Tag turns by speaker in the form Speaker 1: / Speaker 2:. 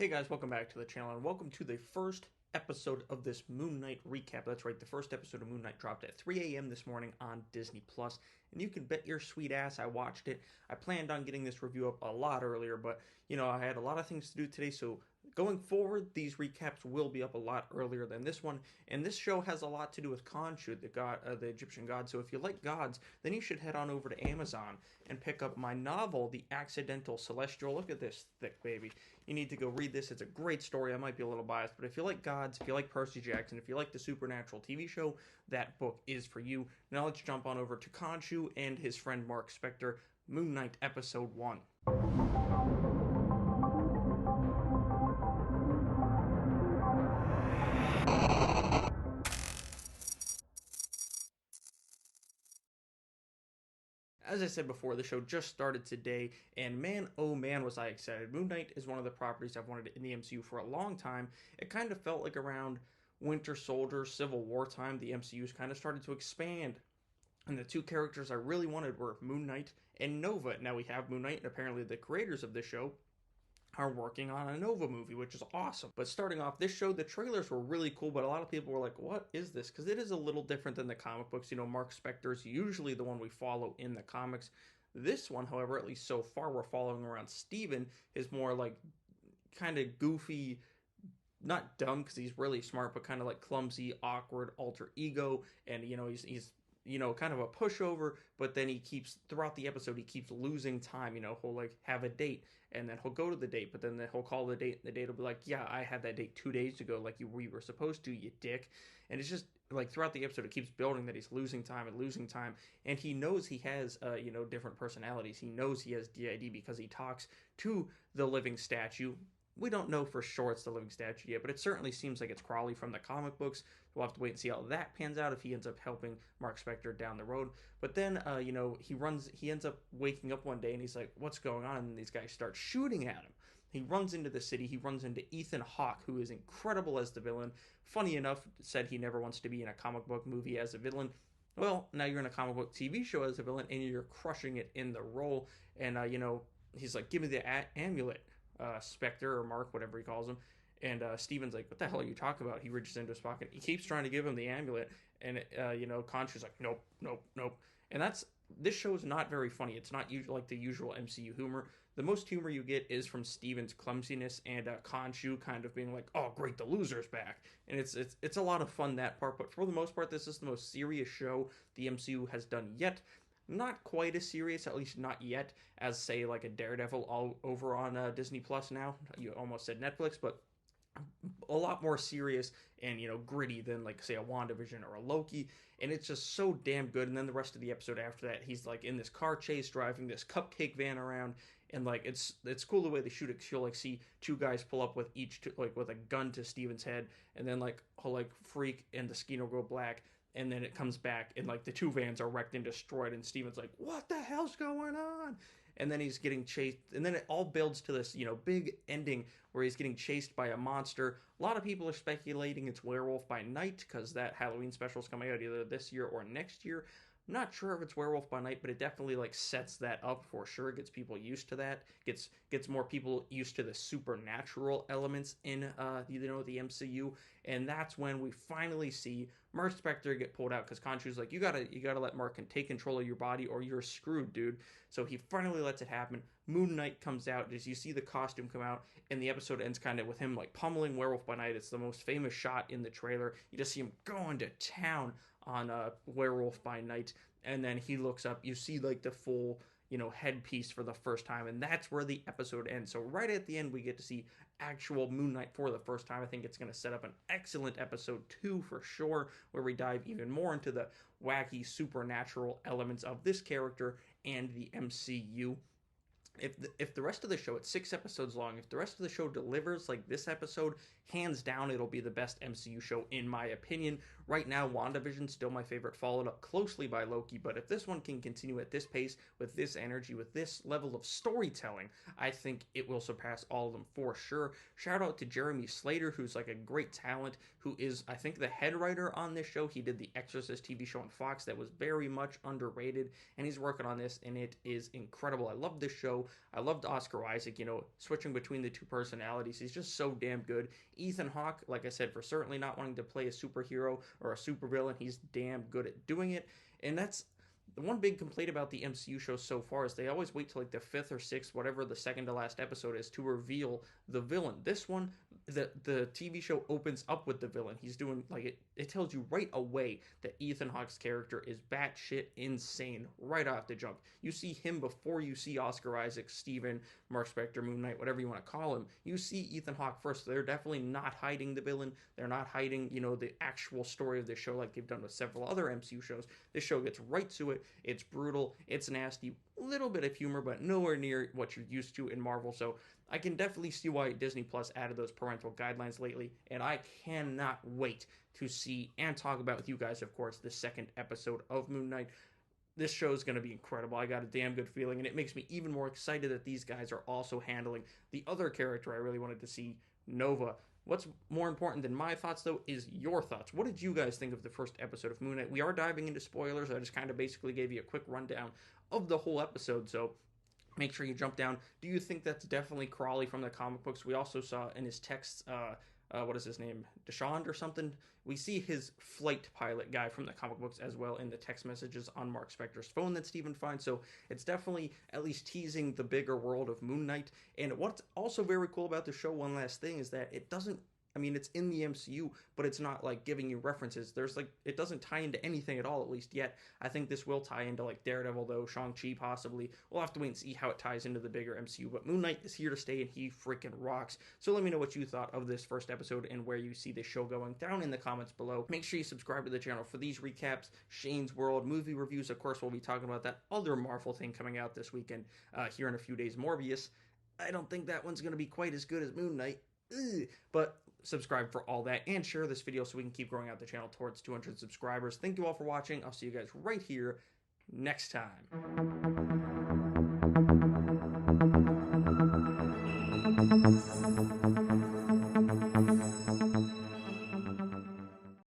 Speaker 1: Hey guys, welcome back to the channel and welcome to the first episode of this Moon Knight recap. That's right, the first episode of Moon Knight dropped at 3 a.m. this morning on Disney Plus, and you can bet your sweet ass I watched it. I planned on getting this review up a lot earlier, but I had a lot of things to do today, so going forward, these recaps will be up a lot earlier than this one. And this show has a lot to do with Khonshu, the Egyptian god. So if you like gods, then you should head on over to Amazon and pick up my novel, The Accidental Celestial. Look at this thick baby. You need to go read this. It's a great story. I might be a little biased, but if you like gods, if you like Percy Jackson, if you like the Supernatural TV show, that book is for you. Now let's jump on over to Khonshu and his friend Mark Spector, Moon Knight Episode 1. As I said before, the show just started today, and man, oh man, was I excited. Moon Knight is one of the properties I've wanted in the MCU for a long time. It kind of felt like around Winter Soldier, Civil War time, the MCU's kind of started to expand. And the two characters I really wanted were Moon Knight and Nova. Now we have Moon Knight, and apparently the creators of the show are working on a Nova movie, which is awesome. But starting off this show, the trailers were really cool, but a lot of people were like, what is this? Because it is a little different than the comic books. Mark Spector is usually the one we follow in the comics. This one, however, at least so far, we're following around Steven, is more like kind of goofy, not dumb because he's really smart, but kind of like clumsy, awkward alter ego. And, he's kind of a pushover, but then he keeps, throughout the episode, he keeps losing time. He'll like have a date and then he'll go to the date, but then he'll call the date and the date will be like, yeah, I had that date 2 days ago, like we were supposed to, you dick. And it's just like throughout the episode, it keeps building that he's losing time and losing time. And he knows he has, different personalities. He knows he has DID because he talks to the living statue. We don't know for sure it's the living statue yet, but it certainly seems like it's Crawley from the comic books. We'll have to wait and see how that pans out if he ends up helping Mark Spector down the road. But then, he ends up waking up one day and he's like, what's going on? And these guys start shooting at him. He runs into the city. He runs into Ethan Hawke, who is incredible as the villain. Funny enough, said he never wants to be in a comic book movie as a villain. Well, now you're in a comic book TV show as a villain and you're crushing it in the role. And, he's like, give me the amulet. Spectre or Mark, whatever he calls him. And Steven's like, what the hell are you talking about? He reaches into his pocket. He keeps trying to give him the amulet. And, Khonshu's like, nope, nope, nope. And this show is not very funny. It's not like the usual MCU humor. The most humor you get is from Steven's clumsiness and Khonshu kind of being like, oh, great, the loser's back. And it's a lot of fun, that part. But for the most part, this is the most serious show the MCU has done yet. Not quite as serious, at least not yet, as say like a Daredevil all over on Disney Plus now. You almost said Netflix, but a lot more serious and gritty than like say a WandaVision or a Loki. And it's just so damn good. And then the rest of the episode after that, he's like in this car chase driving this cupcake van around, and like it's cool the way they shoot it, because you'll like see two guys pull up with each like with a gun to Steven's head, and then like he'll like freak and the skin will go black. And then it comes back and like the two vans are wrecked and destroyed, and Steven's like, what the hell's going on? And then he's getting chased, and then it all builds to this big ending where he's getting chased by a monster. A lot of people are speculating it's Werewolf by Night, because that Halloween special is coming out either this year or next year. I'm not sure if it's Werewolf by Night, but it definitely like sets that up for sure. It gets people used to that. Gets more people used to the supernatural elements in the MCU, and that's when we finally see Mark Spector get pulled out, because Khonshu's like, you gotta let Mark take control of your body or you're screwed, dude. So he finally lets it happen. Moon Knight comes out as you see the costume come out, and the episode ends kind of with him like pummeling Werewolf by Night. It's the most famous shot in the trailer. You just see him going to town on Werewolf by Night, and then he looks up. You see like the full headpiece for the first time, and that's where the episode ends. So right at the end, we get to see actual Moon Knight for the first time. I think it's going to set up an excellent episode 2 for sure, where we dive even more into the wacky supernatural elements of this character and the MCU. If the rest of the show, it's 6 episodes long, if the rest of the show delivers like this episode, hands down it'll be the best MCU show in my opinion. Right now, WandaVision's still my favorite, followed up closely by Loki, but if this one can continue at this pace, with this energy, with this level of storytelling, I think it will surpass all of them for sure. Shout out to Jeremy Slater, who's like a great talent, who is, I think, the head writer on this show. He did the Exorcist TV show on Fox that was very much underrated, and he's working on this, and it is incredible. I love this show. I loved Oscar Isaac, switching between the two personalities. He's just so damn good. Ethan Hawke, like I said, for certainly not wanting to play a superhero or a supervillain, he's damn good at doing it. And that's the one big complaint about the MCU shows so far is they always wait till like the 5th or 6th, whatever the second to last episode is, to reveal the villain. This one, the TV show opens up with the villain. He's doing like it tells you right away that Ethan Hawke's character is batshit insane right off the jump. You see him before you see Oscar Isaac, Steven, Mark Spector, Moon Knight, whatever you want to call him. You see Ethan Hawke first. They're definitely not hiding the villain. They're not hiding, the actual story of the show like they've done with several other MCU shows. This show gets right to it. It's brutal. It's nasty. A little bit of humor, but nowhere near what you're used to in Marvel. So I can definitely see why Disney Plus added those parental guidelines lately, and I cannot wait to see and talk about with you guys, of course, the second episode of Moon Knight. This show is going to be incredible. I got a damn good feeling, and it makes me even more excited that these guys are also handling the other character I really wanted to see, Nova. What's more important than my thoughts, though, is your thoughts. What did you guys think of the first episode of Moon Knight? We are diving into spoilers. I just kind of basically gave you a quick rundown of the whole episode, so make sure you jump down. Do you think that's definitely Crawley from the comic books? We also saw in his texts, what is his name? Deshawn or something? We see his flight pilot guy from the comic books as well in the text messages on Mark Spector's phone that Steven finds. So it's definitely at least teasing the bigger world of Moon Knight. And what's also very cool about the show, one last thing, is that it doesn't, it's in the MCU, but it's not like giving you references. It doesn't tie into anything at all, at least yet. I think this will tie into like Daredevil, though, Shang-Chi possibly. We'll have to wait and see how it ties into the bigger MCU, but Moon Knight is here to stay and he freaking rocks. So let me know what you thought of this first episode and where you see this show going down in the comments below. Make sure you subscribe to the channel for these recaps, Shane's World, movie reviews. Of course, we'll be talking about that other Marvel thing coming out this weekend here in a few days, Morbius. I don't think that one's going to be quite as good as Moon Knight. But subscribe for all that and share this video so we can keep growing out the channel towards 200 subscribers. Thank you all for watching. I'll see you guys right here next time.